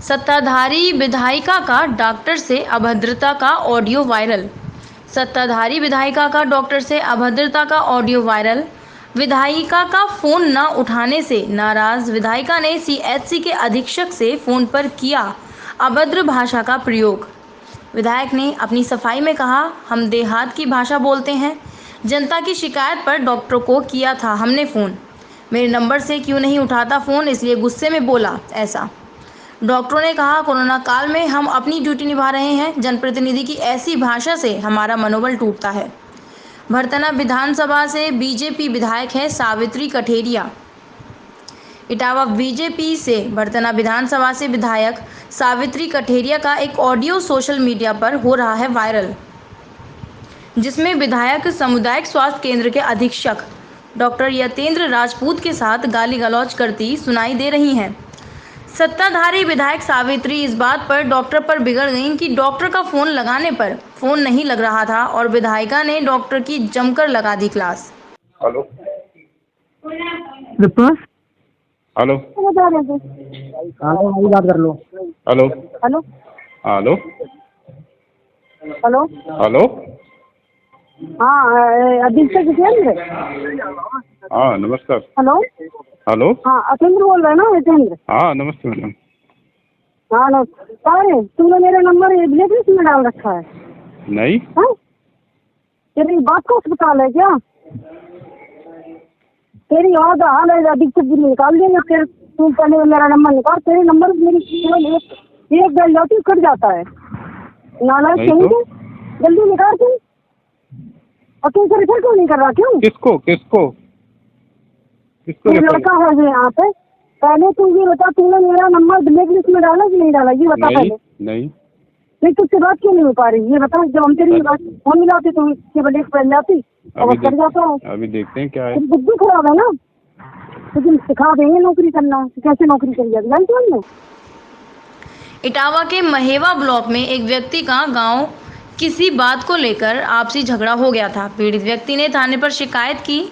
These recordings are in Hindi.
सत्ताधारी विधायिका का डॉक्टर से अभद्रता का ऑडियो वायरल। सत्ताधारी विधायिका का डॉक्टर से अभद्रता का ऑडियो वायरल। विधायिका का फोन न उठाने से नाराज विधायिका ने सीएचसी के अधीक्षक से फोन पर किया अभद्र भाषा का प्रयोग। विधायक ने अपनी सफाई में कहा, हम देहात की भाषा बोलते हैं। जनता की शिकायत पर डॉक्टर को किया था हमने फ़ोन। मेरे नंबर से क्यों नहीं उठाता फ़ोन, इसलिए गुस्से में बोला ऐसा। डॉक्टरों ने कहा, कोरोना काल में हम अपनी ड्यूटी निभा रहे हैं। जनप्रतिनिधि की ऐसी भाषा से हमारा मनोबल टूटता है। भरतना विधानसभा से बीजेपी विधायक है सावित्री कठेरिया। इटावा बीजेपी से भरतना विधानसभा से विधायक सावित्री कठेरिया का एक ऑडियो सोशल मीडिया पर हो रहा है वायरल, जिसमें विधायक सामुदायिक स्वास्थ्य केंद्र के अधीक्षक डॉक्टर यतेंद्र राजपूत के साथ गाली गलौज करती सुनाई दे रही हैं। सत्ताधारी विधायक सावित्री इस बात पर डॉक्टर पर बिगड़ गईं कि डॉक्टर का फोन लगाने पर फोन नहीं लग रहा था और विधायिका ने डॉक्टर की जमकर लगा दी क्लास। हेलो हेलो हेलो बात कर लो। Hello hello hello hello hello हाँ अधीक्षक जितेंद्र। हाँ नमस्कार। हेलो हेलो हाँ अतेंद्र बोल रहे हैं ना? जितेंद्र। हाँ नमस्ते मैडम। हाँ नमस्कार। तुमने मेरा नंबर ब्लैक लिस्ट में डाल रखा है? नहीं। हाँ तेरी बात का अस्पताल है क्या? तेरी याद हाल है अधीक्षक जी निकाल देंगे। फिर तू पहले मेरा नंबर निकाल। तेरे नंबर मेरी केवल एक बैल जाती कट जाता है। नालायक नहीं तो? जल्दी निकाल तू। और तू इसे रिफर क्यों नहीं कर रहा? क्यों? किसको किसको किसको एक रेफर? लड़का है जो यहाँ पे। पहले तू ये बता, तूने मेरा नंबर ब्लैक लिस्ट में डाला कि नहीं डाला? ये बता नहीं पहले। नहीं नहीं तुझसे बात क्यों नहीं हो पा रही? ये बता। जब हम तेरी बात फोन मिलाते तो इसके ब्लैक पहन जाती और बस कर जाता है। अभी देखते हैं क्या है। तेरी बुद्धि खराब है ना? तुझे सिखा देंगे नौकरी करना, कैसे नौकरी करी जाती है। इटावा के महेवा ब्लॉक में एक व्यक्ति का गांव किसी बात को लेकर आपसी झगड़ा हो गया था। पीड़ित व्यक्ति ने थाने पर शिकायत की,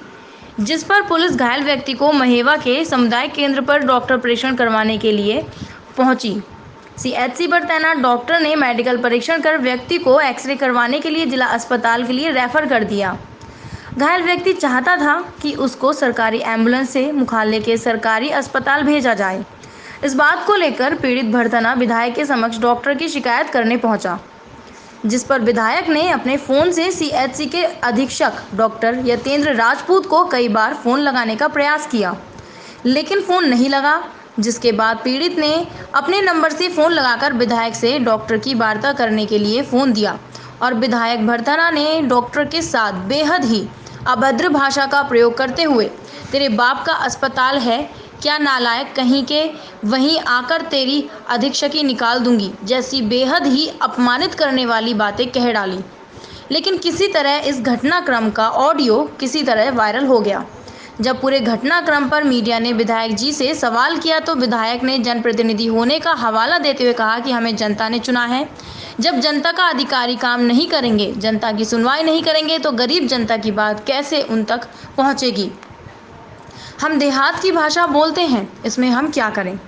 जिस पर पुलिस घायल व्यक्ति को महेवा के सामुदायिक केंद्र पर डॉक्टर परीक्षण करवाने के लिए पहुंची। सीएचसी पर तैनात डॉक्टर ने मेडिकल परीक्षण कर व्यक्ति को एक्सरे करवाने के लिए जिला अस्पताल के लिए रेफर कर दिया। घायल व्यक्ति चाहता था कि उसको सरकारी एम्बुलेंस से मुखाले के सरकारी अस्पताल भेजा जाए। इस बात को लेकर पीड़ित भरतना विधायक के समक्ष डॉक्टर की शिकायत करने पहुंचा, जिस पर विधायक ने अपने फोन से सीएचसी के अधीक्षक डॉक्टर यतेंद्र राजपूत को कई बार फोन लगाने का प्रयास किया, लेकिन फोन नहीं लगा। जिसके बाद पीड़ित ने अपने नंबर से फोन लगाकर विधायक से डॉक्टर की वार्ता करने के लिए फोन दिया और विधायक भरतना ने डॉक्टर के साथ बेहद ही अभद्र भाषा का प्रयोग करते हुए, तेरे बाप का अस्पताल है क्या नालायक कहीं के, वहीं आकर तेरी अधीक्षकी निकाल दूंगी जैसी बेहद ही अपमानित करने वाली बातें कह डाली। लेकिन किसी तरह इस घटनाक्रम का ऑडियो किसी तरह वायरल हो गया। जब पूरे घटनाक्रम पर मीडिया ने विधायक जी से सवाल किया तो विधायक ने जनप्रतिनिधि होने का हवाला देते हुए कहा कि हमें जनता ने चुना है। जब जनता का अधिकारी काम नहीं करेंगे, जनता की सुनवाई नहीं करेंगे तो गरीब जनता की बात कैसे उन तक पहुंचेगी। हम देहात की भाषा बोलते हैं, इसमें हम क्या करें।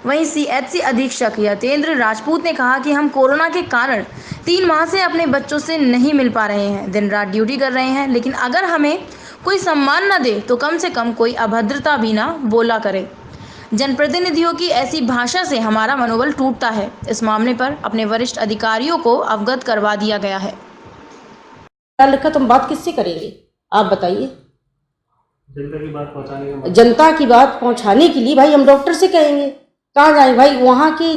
वहीं सीएचसी अधीक्षक यतेंद्र राजपूत ने कहा कि हम कोरोना के कारण 3 माह से अपने बच्चों से नहीं मिल पा रहे हैं, दिन रात ड्यूटी कर रहे हैं, लेकिन अगर हमें कोई सम्मान न दे तो कम से कम कोई अभद्रता भी ना बोला करे। जनप्रतिनिधियों की ऐसी भाषा से हमारा मनोबल टूटता है। इस मामले पर अपने वरिष्ठ अधिकारियों को अवगत करवा दिया गया है। लिखा तुम बात किससे करेंगे आप बताइए? जनता की बात पहुंचाने के लिए भाई हम डॉक्टर से कहेंगे। कहाँ जाए भाई? वहाँ की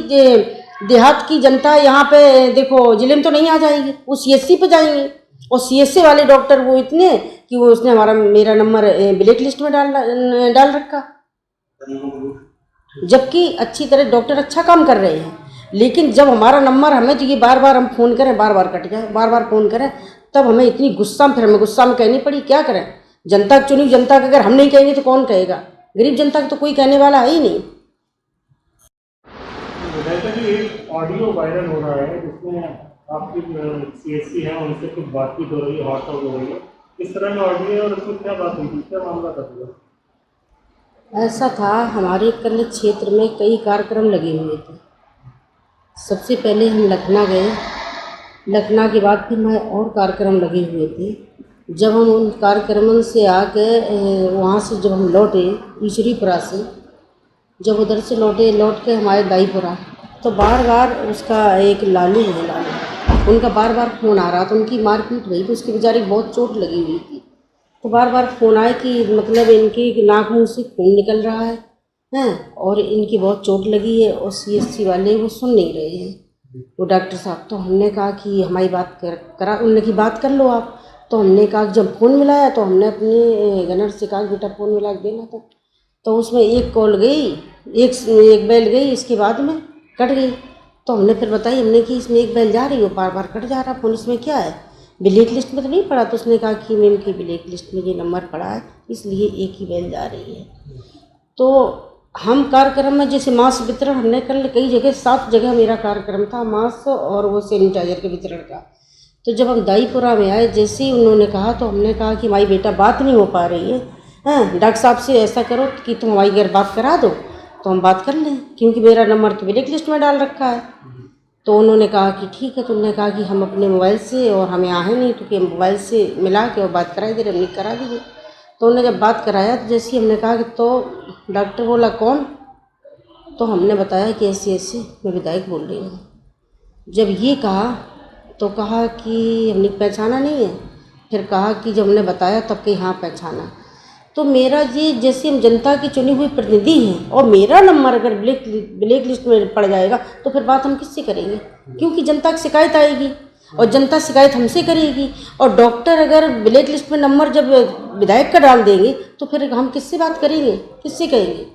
देहात की जनता यहाँ पे देखो जिले में तो नहीं आ जाएगी, वो सीएचसी पे जाएंगे। और सीएचसी वाले डॉक्टर वो इतने कि वो उसने मेरा नंबर ब्लैक लिस्ट में डाल रखा, जबकि अच्छी तरह डॉक्टर अच्छा काम कर रहे हैं। लेकिन जब हमारा नंबर हमें तो ये बार बार हम फ़ोन करें, बार बार कट जाए, बार बार फ़ोन करें, तब हमें इतनी गुस्सा में, फिर हमें गुस्सा में कहनी पड़ी। क्या करें? जनता चुनी जनता का अगर हम नहीं कहेंगे तो कौन कहेगा? गरीब जनता का तो कोई कहने वाला है ही नहीं। एक ऑडियो वायरल हो रहा है जिसमें आपकी सीएचसी है उनसे कुछ बातचीत हो रही है, हॉटटॉक हो रही है, इस तरह का ऑडियो और उसमें क्या बात हुई थी, क्या मामला था पूरा? ऐसा था, हमारे कल क्षेत्र में कई कार्यक्रम लगे हुए थे सबसे पहले हम लखनऊ गए। लखनऊ के बाद फिर मैं और कार्यक्रम लगे हुए थे। जब हम उन कार्यक्रमों से आके वहाँ से जब हम लौटे ईश्वरीपुरा से, जब उधर से लौट के हम आए दाईपुरा, तो बार बार उसका एक लालू है, लालू उनका बार बार फ़ोन आ रहा था। उनकी मारपीट हुई तो उसकी बेचारी बहुत चोट लगी हुई थी। तो बार बार फ़ोन आए कि मतलब इनकी नाक मुँह से खून निकल रहा है और इनकी बहुत चोट लगी है, और CSC वाले वो सुन नहीं रहे हैं, वो डॉक्टर साहब। तो हमने कहा कि हमारी बात करा, उनने की बात कर लो आप। तो हमने कहा जब फ़ोन मिलाया तो हमने अपने गनर से कहा बेटा फ़ोन मिला के देना था। तो उसमें एक कॉल गई, एक बेल गई, इसके बाद में कट गई। तो हमने फिर बताई, हमने कि इसमें एक बेल जा रही हो, बार बार कट जा रहा फ़ोन, इसमें क्या है, ब्लैक लिस्ट में तो नहीं पड़ा। तो उसने कहा कि मैम की ब्लैक लिस्ट में ये नंबर पड़ा है, इसलिए एक ही बेल जा रही है। तो हम कार्यक्रम में जैसे मास्क वितरण हमने कर कई जगह, 7 जगह मेरा कार्यक्रम था मास्क और वो सैनिटाइजर के वितरण का। तो जब हम दाईपुरा में आए, जैसे ही उन्होंने कहा तो हमने कहा कि हमारी बेटा बात नहीं हो पा रही है, डॉक्टर साहब से ऐसा करो कि तुम हमारी अगर बात करा दो तो हम बात कर लें, क्योंकि मेरा नंबर तो ब्लैक लिस्ट में डाल रखा है। तो उन्होंने कहा कि ठीक है। तो उन्होंने कहा कि हम अपने मोबाइल से, और हमें आहे नहीं तो कि मोबाइल से मिला के और बात कराई दे रहे, हमने करा दीजिए। तो उन्होंने जब बात कराया तो जैसे ही हमने कहा कि तो डॉक्टर बोला कौन, तो हमने बताया कि ऐसे मैं विधायक बोल रही हूँ। जब ये कहा तो कहा कि हमने पहचाना नहीं है। फिर कहा कि जब हमने बताया तब कि हाँ पहचाना। तो मेरा ये, जैसे हम जनता की चुनी हुई प्रतिनिधि हैं और मेरा नंबर अगर ब्लैक लिस्ट में पड़ जाएगा तो फिर बात हम किससे करेंगे, क्योंकि जनता की शिकायत आएगी और जनता शिकायत हमसे करेगी। और डॉक्टर अगर ब्लैक लिस्ट में नंबर जब विधायक का डाल देंगे तो फिर हम किससे बात करेंगे, किससे कहेंगे।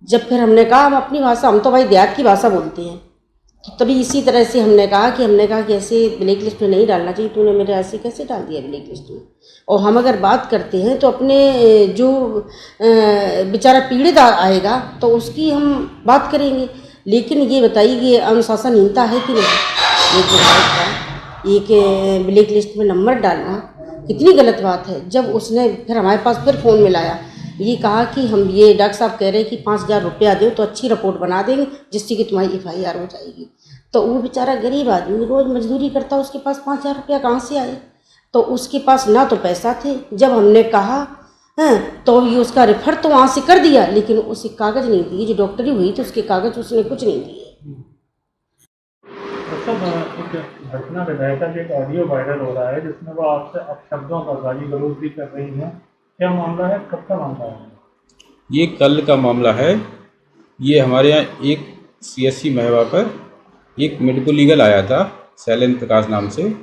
जब फिर हमने कहा हम अपनी भाषा, हम तो भाई देहात की भाषा बोलते हैं, तो तभी इसी तरह से हमने कहा कि ऐसे ब्लैक लिस्ट में नहीं डालना चाहिए, तूने मेरे ऐसे कैसे डाल दिया ब्लैक लिस्ट में। और हम अगर बात करते हैं तो अपने जो बेचारा पीड़ित आएगा तो उसकी हम बात करेंगे। लेकिन ये बताइए कि अनुशासनहीनता है कि नहीं, एक विधायक का एक ब्लैक लिस्ट में नंबर डालना कितनी गलत बात है। जब उसने फिर हमारे पास फिर फ़ोन मिलाया, ये कहा कि हम ये डॉक्टर साहब कह रहे हैं कि 5,000 रुपया दो तो अच्छी रिपोर्ट बना देंगे जिससे कि तुम्हारी FIR हो जाएगी। तो वो बेचारा गरीब आदमी रोज़ मजदूरी करता, उसके पास 5,000 रुपया कहाँ से आए। तो उसके पास ना तो पैसा थे। जब हमने कहा तो ये उसका रेफर तो वहाँ से कर दिया, लेकिन उसे कागज़ नहीं दिए, जो डॉक्टरी हुई तो उसके कागज़ उसने कुछ नहीं दिए। एक घटना विधायिका की एक ऑडियो वायरल हो रहा है जिसमें वो आपसे अपशब्दों का गाली गलौज भी कर रही हैं, क्या मामला है, कब का मामला है? ये कल का मामला है। ये हमारे यहाँ एक CSC महवा पर एक मेडिको लीगल आया था शैलेंद्र प्रकाश नाम से,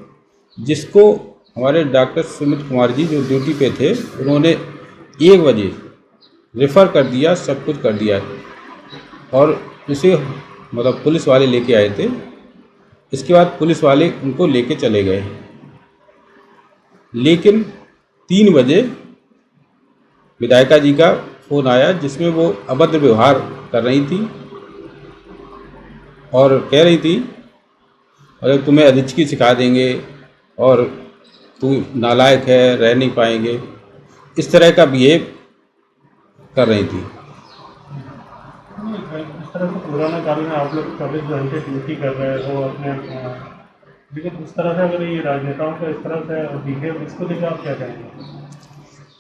जिसको हमारे डॉक्टर सुमित कुमार जी जो ड्यूटी पे थे उन्होंने 1 बजे रेफ़र कर दिया, सब कुछ कर दिया, और उसे मतलब पुलिस वाले लेके आए थे। इसके बाद पुलिस वाले उनको लेके चले गए, लेकिन 3 बजे विधायिका जी का फ़ोन आया जिसमें वो अभद्र व्यवहार कर रही थी और कह रही थी अरे तुम्हें अधीक्षकी सिखा देंगे और तू नालायक है, रह नहीं पाएंगे, इस तरह का बिहेव कर रही थी। इस तरह से कोरोना काल में आप लोग 24 घंटे ड्यूटी कर रहे हो अपने, लेकिन इस तरह से अगर ये राजनेताओं का इस तरह से बिहेव, इसको लेकर आप क्या कहेंगे?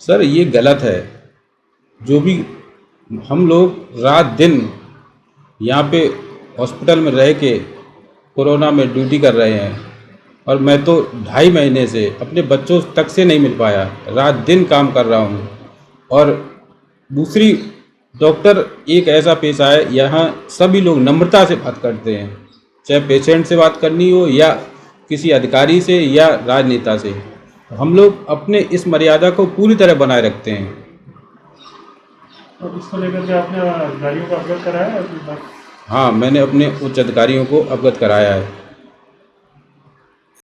सर ये गलत है। जो भी हम लोग रात दिन यहाँ पे हॉस्पिटल में रह के कोरोना में ड्यूटी कर रहे हैं, और मैं तो 2.5 महीने से अपने बच्चों तक से नहीं मिल पाया, रात दिन काम कर रहा हूँ। और दूसरी, डॉक्टर एक ऐसा पेशा है, यहाँ सभी लोग नम्रता से बात करते हैं, चाहे पेशेंट से बात करनी हो या किसी अधिकारी से या राजनेता से। हम लोग अपने इस मर्यादा को पूरी तरह बनाए रखते हैं। और इसको लेकर के आपने अधिकारियों को अवगत कराया है? हाँ, मैंने अपने उच्च अधिकारियों को अवगत कराया है।